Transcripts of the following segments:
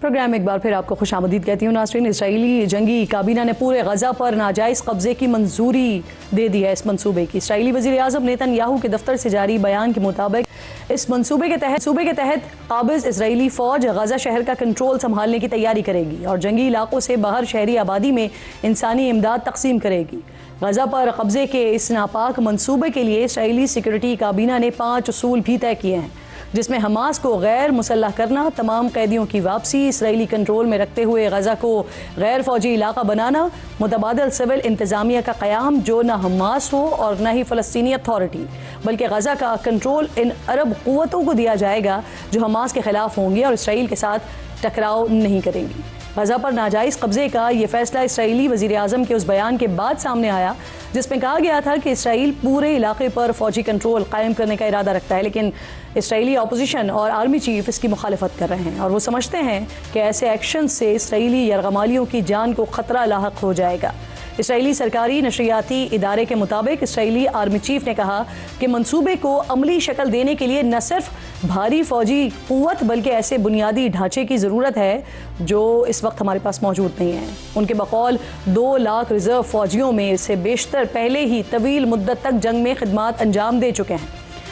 Programme में एक बार फिर आपको खुशामदीद कहती हूँ नाज़रीन। इसराइली जंगी काबीना ने पूरे गजा पर नाजायज़ कब्जे की मंजूरी दे दी है। इस मंसूबे की इसराइली वज़ीर आज़म नेतन्याहू के दफ्तर से जारी बयान के मुताबिक इस मंसूबे के तहत काबिज़ इसराइली फ़ौज गजा शहर का कंट्रोल संभालने की तैयारी करेगी और जंगी इलाकों से बाहर शहरी आबादी में इंसानी इमदाद तकसीम करेगी। गजा पर कब्जे के इस नापाक मंसूबे के लिए इसराइली सिक्योरिटी काबीना ने 5 उसूल भी तय किए हैं, जिसमें हमास को गैर मुसल्लह करना, तमाम कैदियों की वापसी, इसराइली कंट्रोल में रखते हुए गजा को गैर फौजी इलाका बनाना, मुतबादल सिविल इंतज़ामिया का क़याम जो न हमास हो और न ही फ़लस्तीनी अथॉरिटी, बल्कि गजा का कंट्रोल इन अरब क़ुव्वतों को दिया जाएगा जो हमास के ख़िलाफ़ होंगी और इसराइल के साथ टकराव नहीं करेंगी। गजा पर नाजायज़ कब्ज़े का ये फैसला इसराइली वज़ीर आज़म के उस बयान के बाद सामने आया जिसमें कहा गया था कि इसराइल पूरे इलाके पर फ़ौजी कंट्रोल कायम करने का इरादा रखता है, लेकिन इसराइली अपोजिशन और आर्मी चीफ इसकी मुखालफत कर रहे हैं और वो समझते हैं कि ऐसे एक्शन से इसराइली यरगमालियों की जान को ख़तरा लाहक हो जाएगा। इसराइली सरकारी नशरियाती इदारे के मुताबिक इसराइली आर्मी चीफ ने कहा कि मंसूबे को अमली शक्ल देने के लिए न सिर्फ भारी फौजी क़ुव्वत बल्कि ऐसे बुनियादी ढांचे की ज़रूरत है जो इस वक्त हमारे पास मौजूद नहीं है। उनके बकौल 2 लाख रिजर्व फौजियों में से बेशतर पहले ही तवील मुद्दत तक जंग में खिदमात अंजाम दे चुके हैं।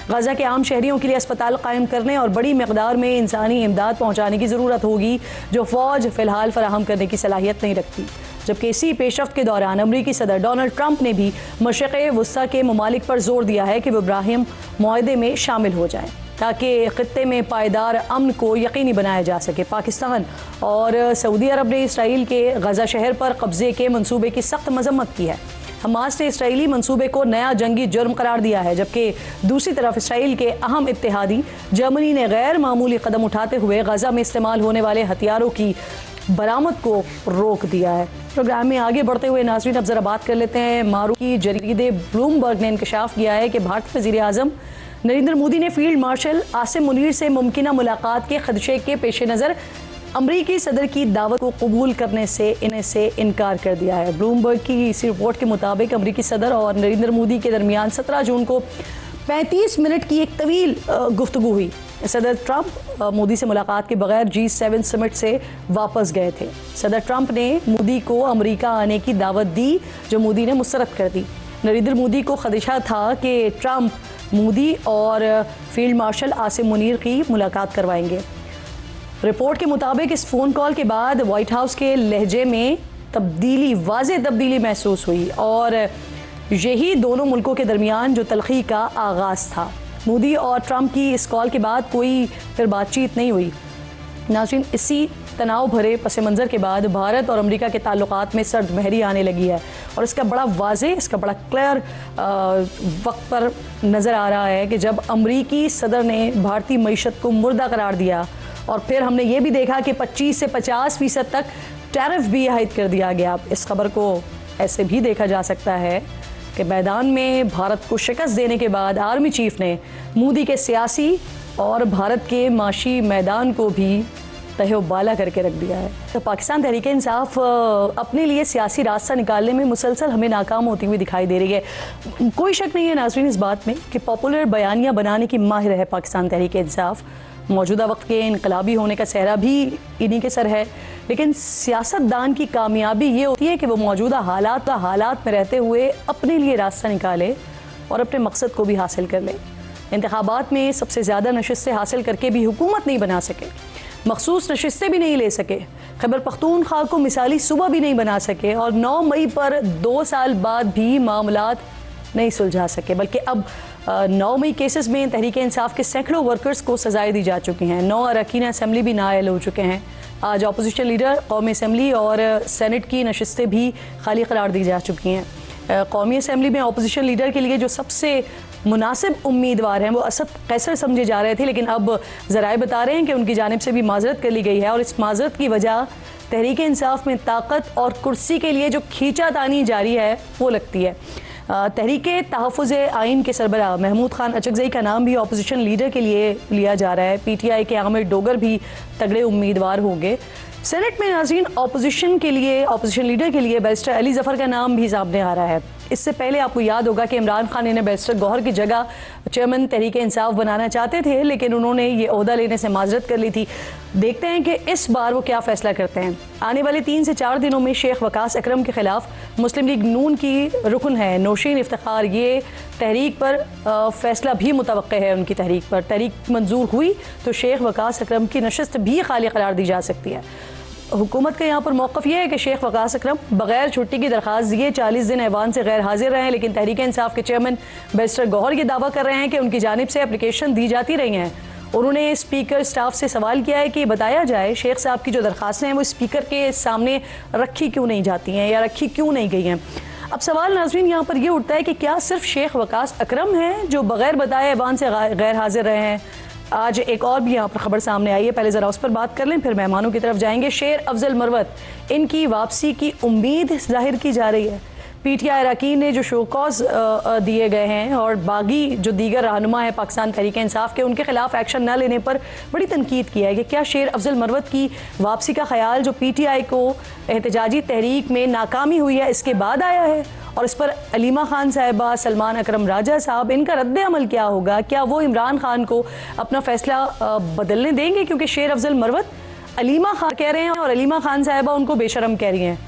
गजा के आम शहरियों के लिए अस्पताल कायम करने और बड़ी मकदार में इंसानी इमदाद पहुँचाने की ज़रूरत होगी जो फ़ौज फ़िलहाल फराहम करने की सलाहियत नहीं रखती। जबकि इसी पेशरफ्त के दौरान अमरीकी सदर डोनाल्ड ट्रंप ने भी मशरिक़ वस्ता के ममालिक पर जोर दिया है कि वो इब्राहिम मुआहदे में शामिल हो जाएं ताकि ख़ित्ते में पायदार अमन को यकीनी बनाया जा सके। पाकिस्तान और सऊदी अरब ने इसराइल के गजा शहर पर कब्ज़े के मंसूबे की सख्त मजम्मत की है। हमास ने इसराइली मंसूबे को नया जंगी जुर्म करार दिया है, जबकि दूसरी तरफ इसराइल के अहम इत्तेहादी जर्मनी ने गैर मामूली कदम उठाते हुए गजा में इस्तेमाल होने वाले हथियारों की बरामद को रोक दिया है। प्रोग्राम में आगे बढ़ते हुए नाज़रीन अब जरा बात कर लेते हैं मारूकी जरीदे ब्लूमबर्ग ने इंकशाफ किया है कि भारतीय वज़ीर आज़म नरेंद्र मोदी ने फील्ड मार्शल आसिम मुनीर से मुमकिना मुलाकात के खदशे के पेश नज़र अमरीकी सदर की दावत को कबूल करने से इनकार कर दिया है। ब्लूमबर्ग की इसी रिपोर्ट के मुताबिक अमरीकी सदर और नरेंद्र मोदी के दरमियान 17 जून को 35 मिनट की एक तवील गुफ्तगू हुई। सदर ट्रंप मोदी से मुलाकात के बगैर G7 समिट से वापस गए थे। सदर ट्रंप ने मोदी को अमेरिका आने की दावत दी जो मोदी ने मुस्तरद कर दी। नरेंद्र मोदी को खदशा था कि ट्रंप मोदी और फील्ड मार्शल आसिम मुनीर की मुलाकात करवाएंगे। रिपोर्ट के मुताबिक इस फ़ोन कॉल के बाद व्हाइट हाउस के लहजे में वाज़ेह तब्दीली महसूस हुई और यही दोनों मुल्कों के दरमियान जो तलखी का आगाज़ था। मोदी और ट्रंप की इस कॉल के बाद कोई फिर बातचीत नहीं हुई। नाज़रीन, इसी तनाव भरे पस मंज़र के बाद भारत और अमेरिका के ताल्लुकात में सर्द महरी आने लगी है और इसका बड़ा क्लियर वक्त पर नज़र आ रहा है कि जब अमरीकी सदर ने भारतीय मईशत को मुर्दा करार दिया और फिर हमने ये भी देखा कि 25 से 50% तक टैरिफ भी आयद कर दिया गया। इस खबर को ऐसे भी देखा जा सकता है कि मैदान में भारत को शिकस्त देने के बाद आर्मी चीफ ने मोदी के सियासी और भारत के माशी मैदान को भी तहबाला करके रख दिया है। तो पाकिस्तान तहरीक इंसाफ अपने लिए सियासी रास्ता निकालने में मुसलसल हमें नाकाम होती हुई दिखाई दे रही है। कोई शक नहीं है नाज़रीन इस बात में कि पॉपुलर बयानियाँ बनाने की माहिर है पाकिस्तान तहरीक इंसाफ। मौजूदा वक्त के इनकलाबी होने का सहरा भी इन्हीं के सर है, लेकिन सियासतदान की कामयाबी ये होती है कि वो मौजूदा हालात में रहते हुए अपने लिए रास्ता निकाले और अपने मकसद को भी हासिल कर ले। इंतखाबात में सबसे ज़्यादा नशिस्तें हासिल करके भी हुकूमत नहीं बना सके, मखसूस नशिस्तें भी नहीं ले सके, खैबर पख्तूनख्वा को मिसाली सूबा भी नहीं बना सके और 9 मई पर 2 साल बाद भी मामलात नहीं सुलझा सके, बल्कि अब 9 मई केसेस में तहरीक इंसाफ के सैकड़ों वर्कर्स को सजाएं दी जा चुकी हैं। 9 अरकान असम्बली भी नाअहल हो चुके हैं। आज अपोजिशन लीडर कौमी असम्बली और सेनेट की नशिस्तें भी खाली करार दी जा चुकी हैं। कौमी असम्बली में अपोजिशन लीडर के लिए जो सबसे मुनासिब उम्मीदवार हैं वो असद कैसर समझे जा रहे थे, लेकिन अब ज़राए बता रहे हैं कि उनकी जानिब से भी माजरत कर ली गई है और इस माजरत की वजह तहरीक इंसाफ में ताकत और कुर्सी के लिए जो खींचातानी जारी है वो लगती है। तहरीक तहफ़्फ़ुज़ आइन के सरबराह महमूद खान अचकज़ई का नाम भी अपोजिशन लीडर के लिए लिया जा रहा है। PTI के आमिर डोगर भी तगड़े उम्मीदवार होंगे। सेनेट में नाज़रीन अपोजिशन लीडर के लिए बैरिस्टर अली ज़फ़र का नाम भी सामने आ रहा है। इससे पहले आपको याद होगा कि इमरान खान इन्हें बैरिस्टर गौहर की जगह चेयरमैन तहरीक इंसाफ बनाना चाहते थे, लेकिन उन्होंने ये ओहदा लेने से माजरत कर ली थी। देखते हैं कि इस बार वो क्या फैसला करते हैं। आने वाले 3 से 4 दिनों में शेख वकास अकरम के खिलाफ मुस्लिम लीग नून की रुकन है नौशीन इफ्तिखार, ये तहरीक पर फैसला भी मुतवक्के है। उनकी तहरीक पर तहरीक मंजूर हुई तो शेख वकास अकरम की नशस्त भी खाली करार दी जा सकती है। हुकूमत का यहाँ पर मौक़िफ़ ये है कि शेख वकास अकरम बगैर छुट्टी की दरख्वास्त दिए 40 दिन ऐवान से गैर हाजिर रहे हैं, लेकिन तहरीक इंसाफ के चेयरमैन बैरिस्टर गौहर ये दावा कर रहे हैं कि उनकी जानिब से एप्लीकेशन दी जाती रही हैं। उन्होंने स्पीकर स्टाफ से सवाल किया है कि बताया जाए शेख साहब की जो दरख्वास्तें हैं वो स्पीकर के सामने रखी क्यों नहीं जाती हैं या रखी क्यों नहीं गई हैं। अब सवाल नाज़रीन यहाँ पर ये उठता है कि क्या सिर्फ शेख वकास अकरम हैं जो बगैर बताए ऐवान से गैर हाजिर रहे हैं। आज एक और भी यहाँ पर खबर सामने आई है, पहले ज़रा उस पर बात कर लें फिर मेहमानों की तरफ जाएंगे। शेर अफजल मरवत, इनकी वापसी की उम्मीद जाहिर की जा रही है। पीटीआई अरकान ने जो शोकॉज दिए गए हैं और बागी जो दीगर रहनुमा है पाकिस्तान तहरीक इंसाफ के, उनके खिलाफ एक्शन न लेने पर बड़ी तनकीद की है कि क्या शेर अफजल मरवत की वापसी का ख्याल जो पीटीआई को एहतजाजी तहरीक में नाकामी हुई है इसके बाद आया है, और इस पर अलीमा खान साहिबा, सलमान अकरम राजा साहब, इनका रद्द अमल क्या होगा। क्या वो इमरान खान को अपना फैसला बदलने देंगे, क्योंकि शेर अफजल मरवत अलीमा खान कह रहे हैं और अलीमा खान साहिबा उनको बेशरम कह रही हैं।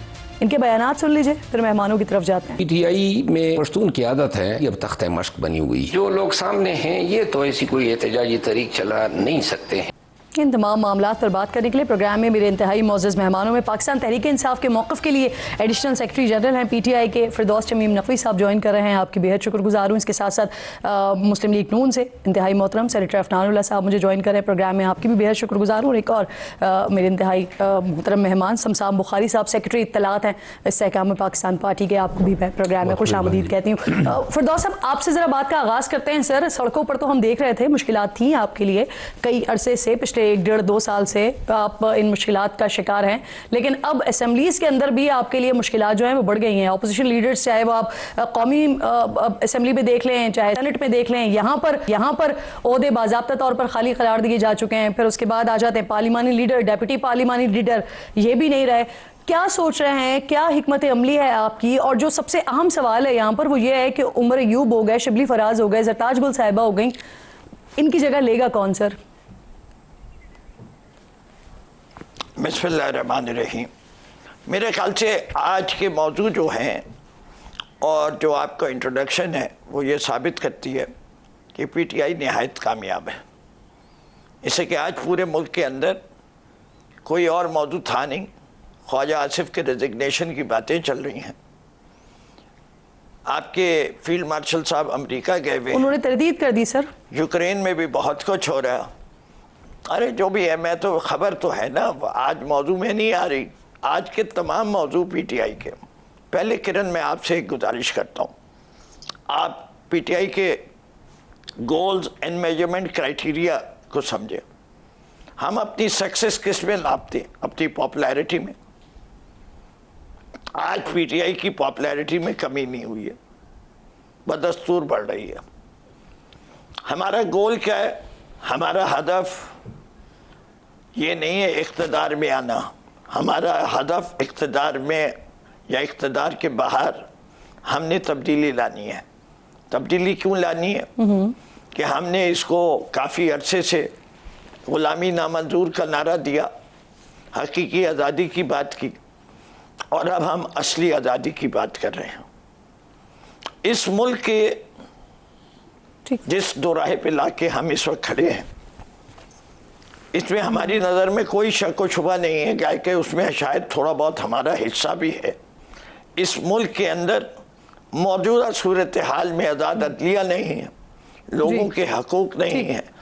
इनके बयानात सुन लीजिए फिर मेहमानों की तरफ जाते हैं। पीटीआई में पश्तून की आदत है, ये अब तख्ते मश्क बनी हुई। जो लोग सामने हैं ये तो ऐसी कोई एहतजाजी तहरीक चला नहीं सकते हैं। इन तमाम मामलात पर बात करने के लिए प्रोग्राम में मेरे इंतहाई मोअज़्ज़ज़ मेहमानों में पाकिस्तान तहरीक इंसाफ के मौक़िफ़ के लिए एडिशनल सेक्रेटरी जनरल हैं पीटीआई के फिरदौस तमीम नकवी साहब ज्वाइन कर रहे हैं। आपकी बेहद शुक्रगुजार हूँ। इसके साथ साथ मुस्लिम लीग नून से इंतहाई मोहतरम सेनेटर अफनानुल्लाह साहब मुझे ज्वाइन कर रहे हैं प्रोग्राम में, आपकी भी बेहद शुक्रगुजार हूँ। और एक और मेरे इंतहाई मोहतरम मेहमान समसाम बुखारी साहब सेक्रेटरी इत्तलात हैं इस्तेहकाम पाकिस्तान पार्टी के, आपको भी प्रोग्राम में खुश आमदीद कहती हूँ। फिरदौस साहब, आपसे ज़रा बात का आगाज़ करते हैं। सर, सड़कों पर तो हम देख रहे थे मुश्किलात थी आपके लिए कई अरसे से, पिछले 1-1.5-2 साल से आप इन मुश्किलात का शिकार हैं, लेकिन अब असेंबलीज के अंदर भी आपके लिए मुश्किलात जो हैं वो बढ़ गई हैं। अपोजिशन लीडर्स, चाहे वो आप कौमी असेंबली में देख लें चाहे सेनेट में देख लें, यहाँ पर ओहदे बाज़ाब्ता तौर पर खाली करार दिए जा चुके हैं। फिर उसके बाद आ जाते हैं पार्लिमानी लीडर, डेप्यूटी पार्लिमानी लीडर, ये भी नहीं रहे। क्या सोच रहे हैं, क्या हिकमत अमली है आपकी? और जो सबसे अहम सवाल है यहाँ पर वो ये है कि उमर अयूब हो गए, शिबली फराज हो गए, ज़रताज गुल साहिबा हो गई, इनकी जगह लेगा कौन सर? बिस्मिल्लाहिर्रहमानिर्रहीम। मेरे ख्याल से आज के मौजू जो हैं और जो आपका इंट्रोडक्शन है वो ये साबित करती है कि पीटीआई नहायत कामयाब है। इससे कि आज पूरे मुल्क के अंदर कोई और मौजू था नहीं, ख्वाजा आसिफ के रेजिग्नेशन की बातें चल रही हैं। आपके फील्ड मार्शल साहब अमेरिका गए हुए, उन्होंने तरदीद कर दी सर। यूक्रेन में भी बहुत कुछ हो रहा है। अरे जो भी है, मैं तो खबर तो है ना, आज मौजू में नहीं आ रही, आज के तमाम मौजू पीटीआई के। पहले किरण, मैं आपसे एक गुजारिश करता हूँ, आप पीटीआई के गोल्स एंड मेजरमेंट क्राइटेरिया को समझे। हम अपनी सक्सेस किस में नापते? अपनी पॉपुलैरिटी में। आज पीटीआई की पॉपुलैरिटी में कमी नहीं हुई है, बदस्तूर बढ़ रही है। हमारा गोल क्या है? हमारा हदफ ये नहीं है इक़्तिदार में आना, हमारा हदफ इक़्तिदार में या इक़्तिदार के बाहर हमने तब्दीली लानी है। तब्दीली क्यों लानी है? कि हमने इसको काफ़ी अरसे से ग़ुलामी नामंजूर का नारा दिया, हकीकी आज़ादी की बात की, और अब हम असली आज़ादी की बात कर रहे हैं। इस मुल्क के जिस दोराहे पे लाके हम इस वक्त खड़े हैं, इसमें हमारी नज़र में कोई शक व शुबा नहीं है कि उसमें शायद थोड़ा बहुत हमारा हिस्सा भी है। इस मुल्क के अंदर मौजूदा सूरत हाल में आज़ाद अदलिया नहीं है, लोगों के हकूक़ नहीं है,